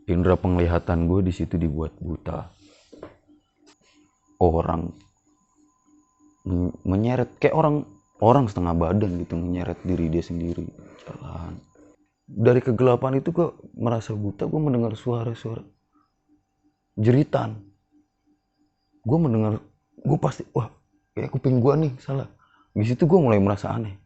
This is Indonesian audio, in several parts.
Indra penglihatan gue di situ dibuat buta. Orang menyeret kayak orang setengah badan gitu, menyeret diri dia sendiri jalan. Dari kegelapan itu gue merasa buta, gue mendengar suara-suara jeritan. Gue mendengar, gue pasti, wah kayak kuping gue nih salah. Di situ gue mulai merasa aneh.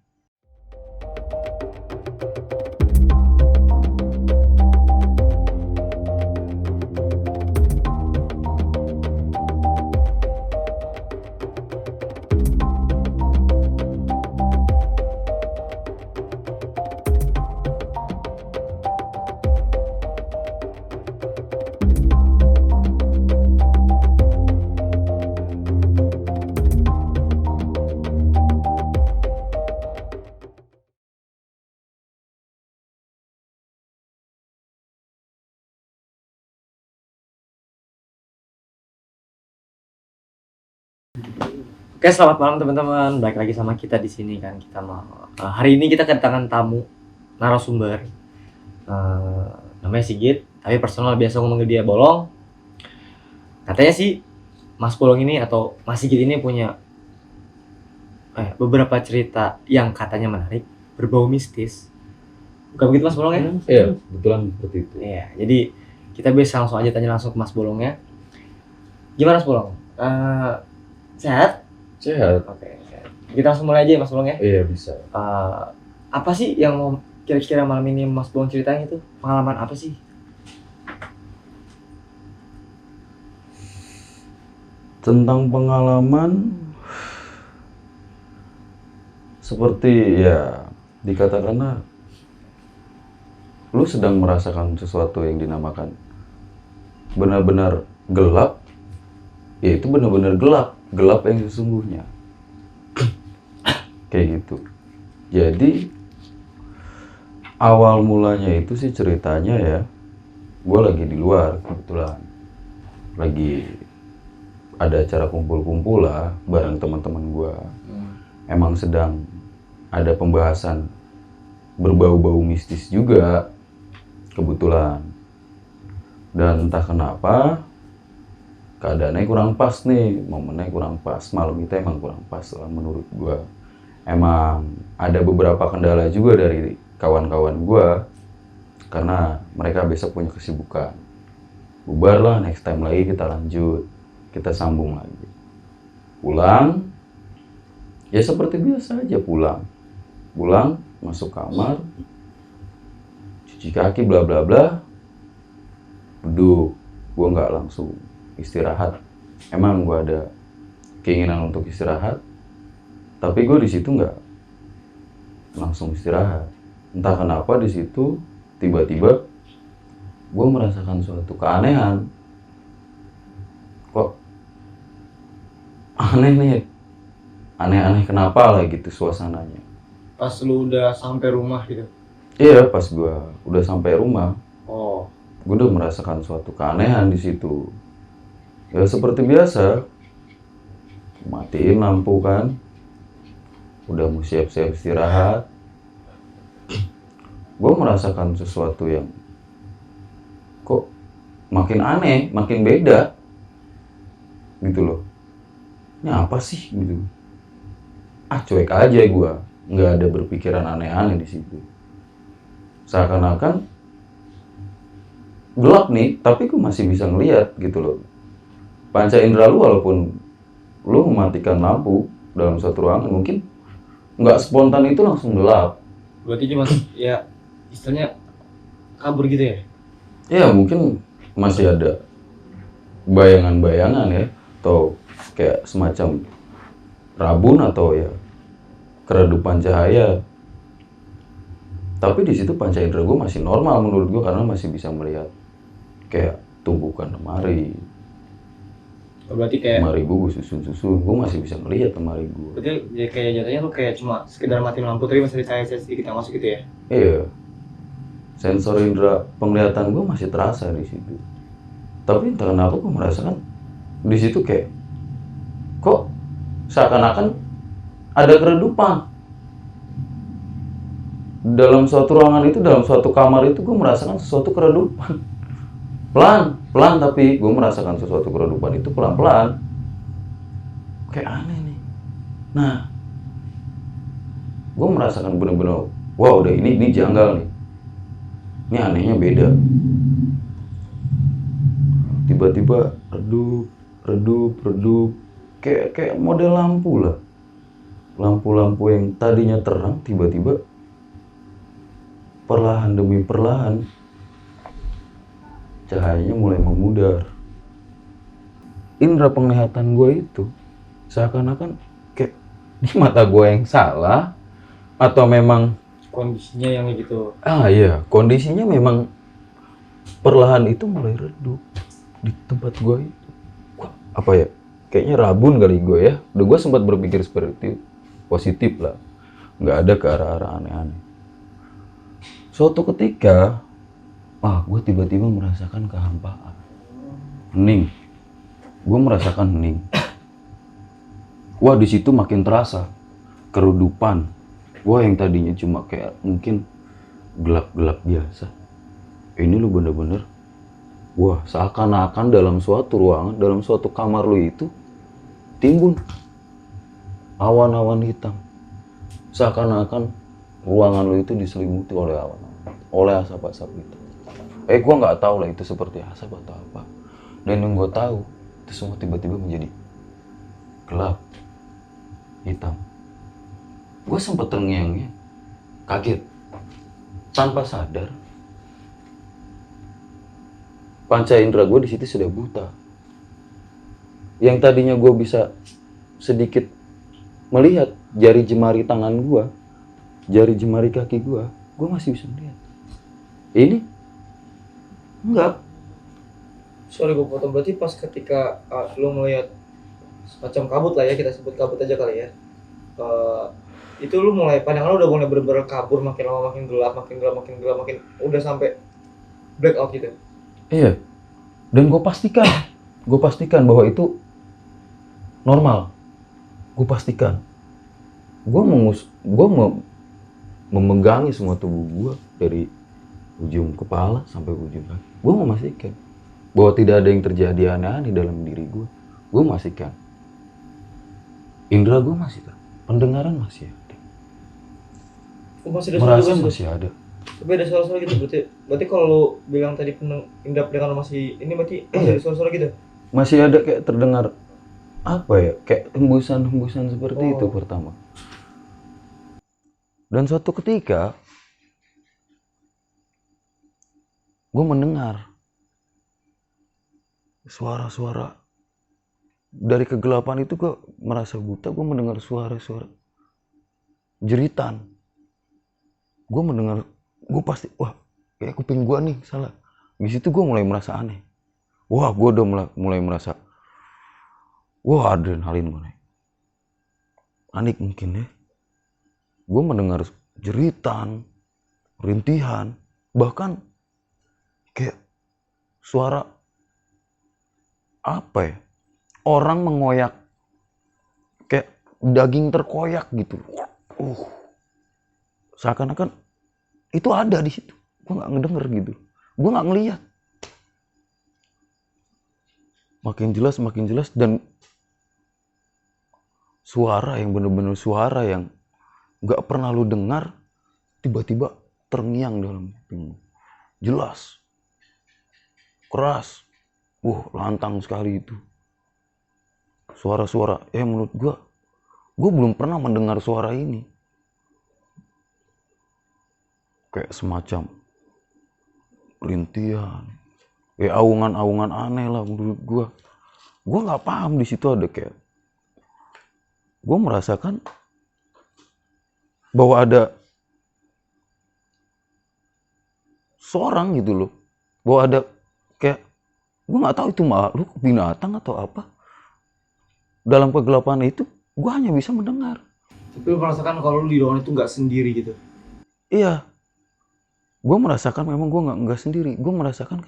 Oke, selamat malam teman-teman. Balik lagi sama kita di sini kan. Kita mau hari ini kita kedatangan tamu narasumber. Namanya Sigit, tapi personal biasa ngomong dia Bolong. Katanya sih Mas Bolong ini atau Mas Sigit ini punya beberapa cerita yang katanya menarik, berbau mistis. Bukan begitu Mas Bolong ya? Iya, kebetulan seperti itu. Iya, jadi kita bisa langsung aja tanya langsung ke Mas Bolongnya. Gimana Mas Bolong? Sehat? Sehat. Oke. Kita langsung mulai aja ya Mas Bolong ya. Iya bisa. Apa sih yang mau kira-kira malam ini Mas Bolong ceritain itu? Pengalaman apa sih? Tentang pengalaman seperti ya dikatakanlah lu sedang merasakan sesuatu yang dinamakan benar-benar gelap, ya itu benar-benar gelap yang sesungguhnya kayak gitu. Jadi awal mulanya itu sih ceritanya ya, gue lagi di luar kebetulan, lagi ada acara kumpul-kumpul lah bareng teman-teman gue. Emang sedang ada pembahasan berbau-bau mistis juga kebetulan, dan entah kenapa keadaannya kurang pas nih, momennya kurang pas, malam itu emang kurang pas lah menurut gue. Emang ada beberapa kendala juga dari kawan-kawan gue, karena mereka besok punya kesibukan. Bubar lah, next time lagi kita lanjut, kita sambung lagi. Pulang, ya seperti biasa aja pulang, masuk kamar, cuci kaki bla bla bla, duduk. Gue nggak langsung istirahat. Emang gue ada keinginan untuk istirahat, tapi gue di situ nggak langsung istirahat. Entah kenapa di situ tiba-tiba gue merasakan suatu keanehan. Kok aneh nih, aneh-aneh kenapa lah gitu suasananya. Pas lu udah sampai rumah gitu. Iya, pas gue udah sampai rumah, Oh. gue udah merasakan suatu keanehan di situ. Ya seperti biasa, matiin lampu kan, udah mau siap-siap istirahat. Gue merasakan sesuatu yang kok makin aneh, makin beda, gitu loh. Ini apa sih gitu? Cuek aja gue, nggak ada berpikiran aneh-aneh di situ. Seakan-akan gelap nih, tapi gue masih bisa ngeliat gitu loh. Panca indera lu walaupun lu mematikan lampu dalam satu ruangan, mungkin nggak spontan itu langsung gelap. Berarti cuma ya istilahnya kabur gitu ya? Ya mungkin masih ada bayangan-bayangan ya, atau kayak semacam rabun atau ya keredupan cahaya. Tapi di situ panca indera gue masih normal menurut gue, karena masih bisa melihat kayak tumpukan lemari. Berarti kayak Lemari gue susun-susun, gue masih bisa melihat lemari gue. berarti ya kayak jatuhnya tuh kayak cuma sekedar matiin lampu tapi masih ada cahaya sedikit yang masuk gitu ya? Iya, sensor indera penglihatan gue masih terasa di situ. Tapi entah kenapa gue merasakan di situ kayak kok seakan-akan ada keredupan dalam suatu ruangan itu, dalam suatu kamar itu gue merasakan sesuatu keredupan. pelan tapi gue merasakan sesuatu keredupan itu pelan-pelan. Kayak aneh nih. Nah, gue merasakan bener-bener, wah udah ini janggal nih. Ini anehnya beda. Tiba-tiba redup, kayak model lampu lah. Lampu-lampu yang tadinya terang tiba-tiba perlahan demi perlahan cahayanya mulai memudar. Indra penglihatan gue itu seakan-akan kayak di mata gue yang salah atau memang Kondisinya yang gitu. iya, kondisinya memang perlahan itu mulai redup di tempat gue itu. Wah, apa ya? Kayaknya rabun kali gue ya. Udah gue sempat berpikir seperti itu. Positif lah. Nggak ada ke arah-arah aneh-aneh. Suatu ketika, gue tiba-tiba merasakan kehampaan. Hening. Gue merasakan hening. Wah, di situ makin terasa keredupan. Wah, yang tadinya cuma kayak mungkin gelap-gelap biasa. Ini lu bener-bener, wah, seakan-akan dalam suatu ruangan, dalam suatu kamar lu itu timbun awan-awan hitam. Seakan-akan ruangan lu itu diselimuti oleh awan-awan, oleh asap-asap hitam. Gua nggak tahu lah itu seperti asap atau apa. Dan yang gue tahu, itu semua tiba-tiba menjadi gelap, hitam. Gue sempat terngiang-ngiang, kaget, tanpa sadar. Panca indera gue di situ sudah buta. Yang tadinya gue bisa sedikit melihat jari jemari tangan gue, jari jemari kaki gue masih bisa melihat. Ini enggak. Sorry gue potong, berarti pas ketika lu melihat semacam kabut lah ya, kita sebut kabut aja kali ya. Itu lu mulai, pandangan lu udah mulai bener-bener kabur, makin lama makin gelap, makin udah sampai blackout gitu. Iya. Dan gue pastikan bahwa itu normal. Gue pastikan. Gue memegangi semua tubuh gue dari ujung kepala sampai ujung kaki. Gue memastikan bahwa tidak ada yang terjadi aneh-aneh dalam diri gue. Gue memastikan. Indra gue masih ada. Pendengaran masih ada. Masih ada Merasa masih ada. Tapi ada suara-suara gitu, berarti kalau lu bilang tadi indra pendengaran masih ini, berarti masih ada suara-suara gitu? Masih ada kayak terdengar apa ya, kayak hembusan-hembusan seperti itu pertama. Dan suatu ketika gue mendengar suara-suara dari kegelapan itu. Gue merasa buta, gue mendengar suara-suara jeritan. Gue mendengar, gue pasti, wah, kayak kuping gue nih salah. Di situ gue mulai merasa aneh. Wah, gue udah mulai merasa, wah, adrenalin gue naik. Panik mungkin ya. Gue mendengar jeritan, rintihan, bahkan kayak suara apa ya? Orang mengoyak, kayak daging terkoyak gitu. Seakan-akan itu ada di situ. Gue nggak ngedenger gitu. Gue nggak ngelihat. Makin jelas dan suara yang bener-bener suara yang nggak pernah lu dengar tiba-tiba terngiang dalam kupingmu. Jelas, keras, lantang sekali itu. Suara-suara, menurut gue belum pernah mendengar suara ini. Kayak semacam rintihan, kayak aungan-aungan aneh lah menurut gue. Gue nggak paham di situ ada kayak, gue merasakan bahwa ada seorang gitu loh, bahwa ada kayak, gue nggak tahu itu makhluk binatang atau apa. Dalam kegelapan itu, gue hanya bisa mendengar. Tapi lu merasakan kalau lu di ruangan itu nggak sendiri gitu? Iya, gue merasakan memang gue nggak sendiri. Gue merasakan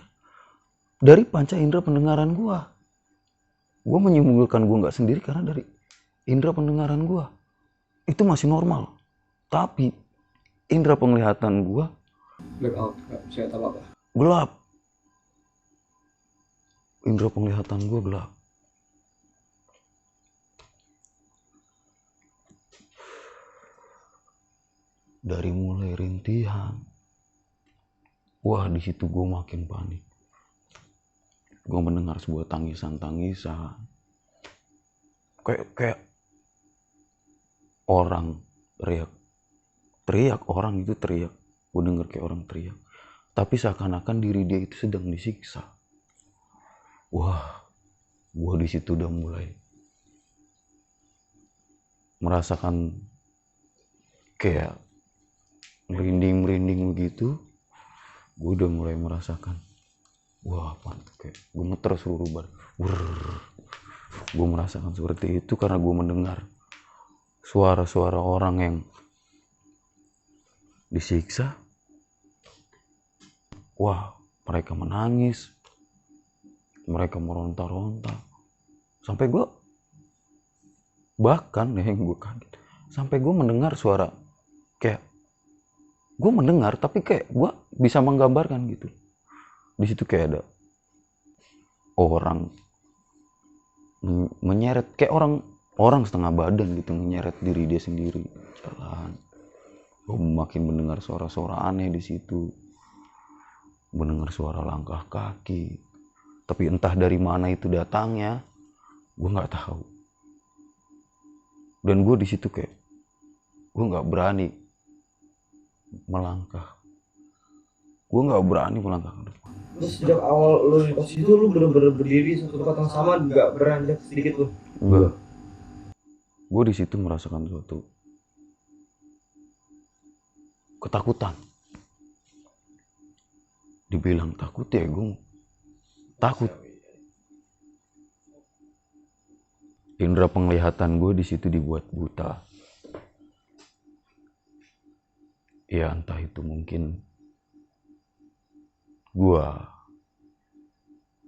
dari panca indera pendengaran gue. Gue menyimpulkan gue nggak sendiri karena dari indera pendengaran gue itu masih normal. Tapi indera penglihatan gue blackout, nggak bisa lihat apa-apa. gelap. indera penglihatan gue gelap. Dari mulai rintihan, wah di situ gue makin panik. Gue mendengar sebuah tangisan, kayak orang teriak, orang itu teriak. Gue denger kayak orang teriak, tapi seakan-akan diri dia itu sedang disiksa. Wah, gue di situ udah mulai merasakan kayak merinding begitu. Gue udah mulai merasakan, wah pantat kayak gemeter seluruh badan. Gue merasakan seperti itu karena gue mendengar suara-suara orang yang disiksa. Wah, mereka menangis, mereka meronta-ronta. Sampai gue, bahkan yang gue kaget, sampai gue mendengar suara kayak, gue mendengar tapi kayak gue bisa menggambarkan gitu. Di situ kayak ada orang menyeret, kayak orang setengah badan gitu, menyeret diri dia sendiri jalan. Gue makin mendengar suara-suara aneh di situ, mendengar suara langkah kaki, tapi entah dari mana itu datangnya, gue nggak tahu. Dan gue di situ kayak, gue nggak berani melangkah, gue nggak berani melangkah ke depan. Terus sejak awal lu di pos itu lu bener-bener berdiri satu tempat yang sama, nggak beranjak sedikit lu? Enggak. Gue di situ merasakan suatu ketakutan. Dibilang takut ya, gue takut. Indera penglihatan gue di situ dibuat buta. Ya entah itu mungkin gue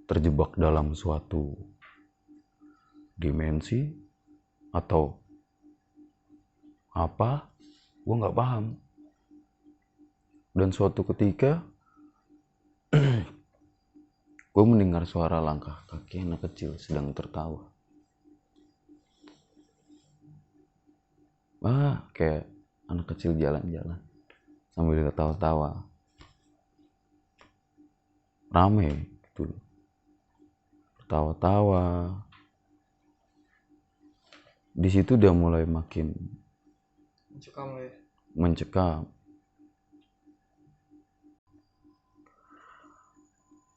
terjebak dalam suatu dimensi atau apa, gue nggak paham. Dan suatu ketika gue mendengar suara langkah kaki anak kecil sedang tertawa. Kayak anak kecil jalan-jalan sambil ketawa-tawa. Rame gitu. Tertawa-tawa. Di situ udah mulai makin mencekam.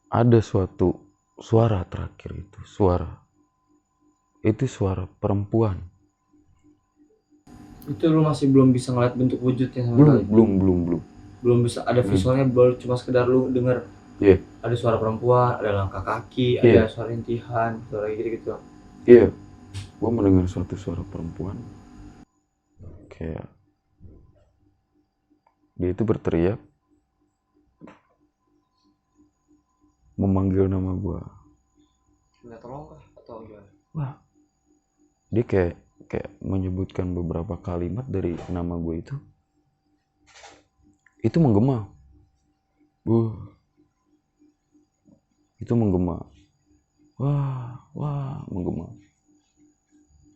Ada suatu suara terakhir itu, suara perempuan. Itu lu masih belum bisa ngeliat bentuk wujudnya sama sekali? Belum Bisa ada visualnya, baru cuma sekedar lu denger. Iya. Ada suara perempuan, ada langkah kaki, Iya. ada suara rintihan, suara gitu-gitu. Iya, gue mendengar suatu suara perempuan, kayak dia itu berteriak, memanggil nama gue. Minta tolong kah atau gimana? Wah, dia kayak menyebutkan beberapa kalimat dari nama gue itu menggema. Itu menggema. Wah, menggema.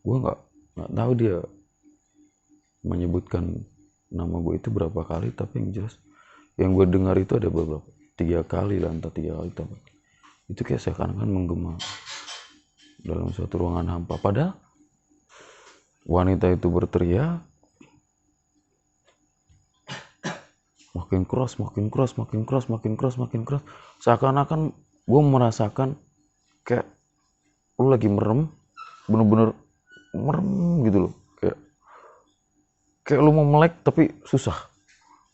Gue nggak tahu dia menyebutkan nama gue itu berapa kali, tapi yang jelas yang gue dengar itu ada beberapa, 3 kali lah, entah 3 kali tapi itu kayak seakan-akan menggema dalam suatu ruangan hampa. Padahal wanita itu berteriak makin keras, seakan-akan gue merasakan kayak lu lagi merem, bener-bener merem gitu loh, kayak lu mau melek tapi susah,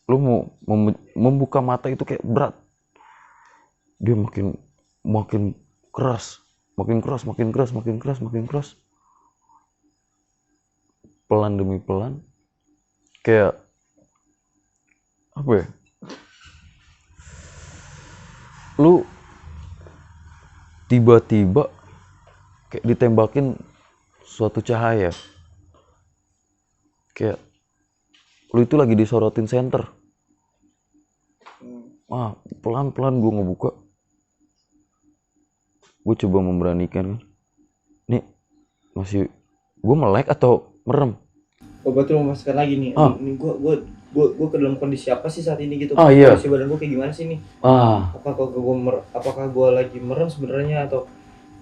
lu mau membuka mata itu kayak berat. Dia makin keras, pelan demi pelan, kayak apa ya, lu tiba-tiba kayak ditembakin suatu cahaya, kayak lu itu lagi disorotin senter. Pelan-pelan gue ngebuka, gue coba memberanikan kan, nih masih gue melek atau merem. Oh, berarti lu memastikan lagi nih. Ah. Ini gua ke dalam kondisi apa sih saat ini gitu? Ah, iya. Kondisi badan gua kayak gimana sih nih? Apakah gua lagi merem sebenarnya atau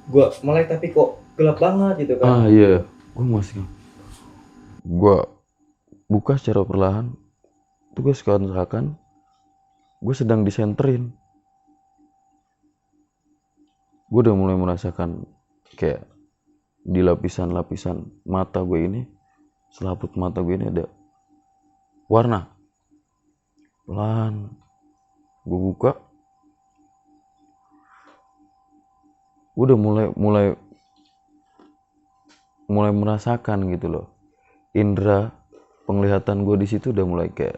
gua melek tapi kok gelap banget gitu kan? Iya, gue buka secara perlahan, tuh gue seakan-akan gue sedang disenterin. Gue udah mulai merasakan kayak di lapisan-lapisan mata gue ini, selaput mata gue ini ada warna. Pelan gue buka, gue udah mulai merasakan gitu loh, indera penglihatan gue di situ udah mulai kayak,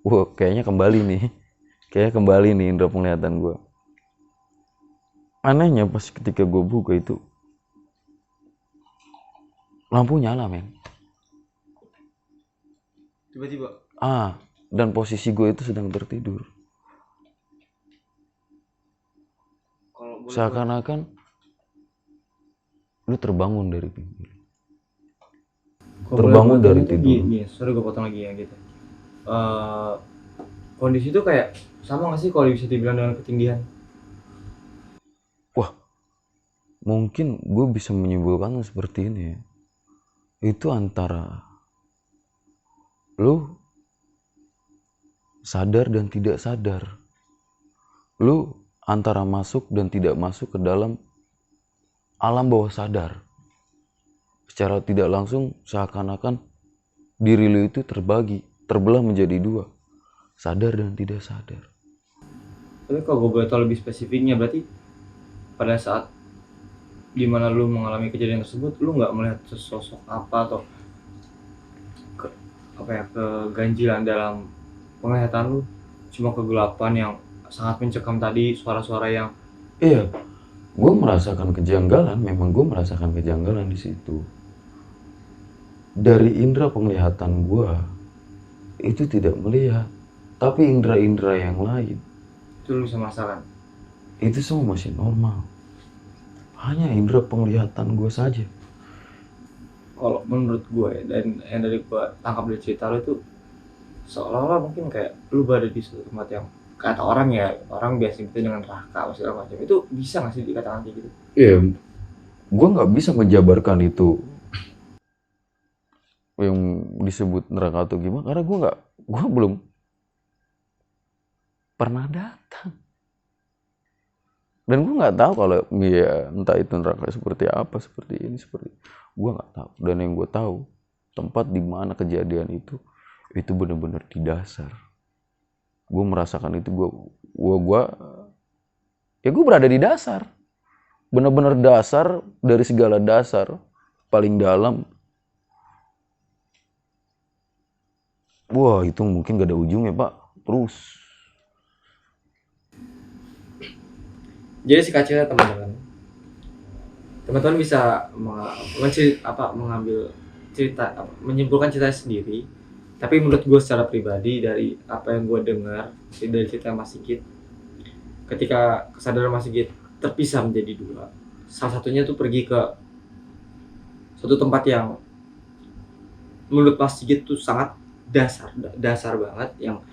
wah kayaknya kembali nih indera penglihatan gue. Anehnya pas ketika gue buka itu lampu nyala men. Tiba-tiba. Dan posisi gue itu sedang tertidur. Seakan-akan lu terbangun dari tidur. Terbangun dari tidur. Sorry gue potong lagi ya gitu. Kondisi itu kayak sama nggak sih kalau bisa dibilang dengan ketindihan? Wah, mungkin gue bisa menyimpulkan seperti ini ya. Itu antara lu sadar dan tidak sadar. Lu antara masuk dan tidak masuk ke dalam alam bawah sadar. Secara tidak langsung seakan-akan diri lu itu terbelah menjadi dua. Sadar dan tidak sadar. Tapi kalau gue boleh tahu lebih spesifiknya, berarti pada saat dimana lu mengalami kejadian tersebut, lu nggak melihat sosok apa atau keganjilan dalam penglihatan lu, cuma kegelapan yang sangat mencekam tadi, suara-suara yang Iya, gue merasakan kejanggalan. Memang gue merasakan kejanggalan di situ. Dari indera penglihatan gue itu tidak melihat, tapi indera-indera yang lain itu lu bisa merasakan. itu semua masih normal. Hanya indera penglihatan gue saja. Kalau menurut gue ya, dan yang dari gue tangkap dari cerita lu itu seolah-olah mungkin kayak lu berada di suatu tempat yang kata orang biasa itu dengan neraka segala macam. Itu bisa nggak sih dikatakan kayak gitu? Iya, gue nggak bisa menjabarkan itu yang disebut neraka atau gimana, karena gue belum pernah datang. Dan gue nggak tahu kalau ya entah itu neraka seperti apa, seperti ini, seperti gue nggak tahu. Dan yang gue tahu tempat di mana kejadian itu benar-benar di dasar. Gue merasakan itu, gue berada di dasar, benar-benar dasar, dari segala dasar paling dalam. Wah itu mungkin gak ada ujungnya pak, terus. Jadi si kacanya teman-teman bisa mengambil cerita, menyimpulkan cerita sendiri. Tapi menurut gue secara pribadi dari apa yang gue dengar dari cerita Mas Sigit, ketika kesadaran Mas Sigit terpisah menjadi dua, salah satunya tuh pergi ke suatu tempat yang menurut Mas Sigit tuh sangat dasar banget, yang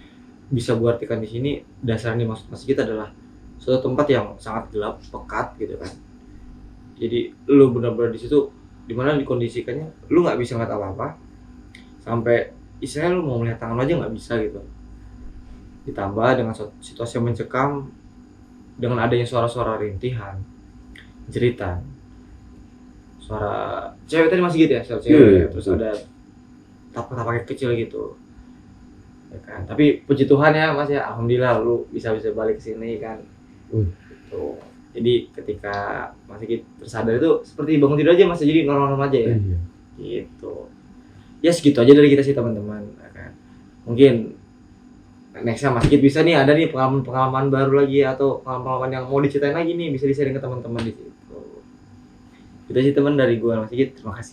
bisa gue artikan di sini. Dasar yang dimaksud Mas Sigit adalah suatu tempat yang sangat gelap, pekat gitu kan. Jadi lu benar-benar di situ dimana dikondisikannya lu nggak bisa ngeliat apa-apa, sampai istilahnya lu mau melihat tangan aja nggak bisa gitu. Ditambah dengan situasi yang mencekam, dengan adanya suara-suara rintihan, jeritan, suara cewek tadi Mas Sigit ya, suara cewek, terus ada tapak-tapak kecil gitu ya kan. Tapi puji Tuhan ya Mas ya, alhamdulillah lu bisa balik ke sini kan. Gitu. Jadi ketika Mas Sigit tersadar itu seperti bangun tidur aja Mas, jadi normal-normal aja ya. Gitu. Ya segitu aja dari kita sih teman-teman ya kan. Mungkin nextnya Mas Sigit bisa nih ada nih pengalaman baru lagi atau pengalaman yang mau diceritain lagi nih, bisa di-sharing ke teman-teman di situ. Itu sih teman dari gua Mas Sigit, terima kasih.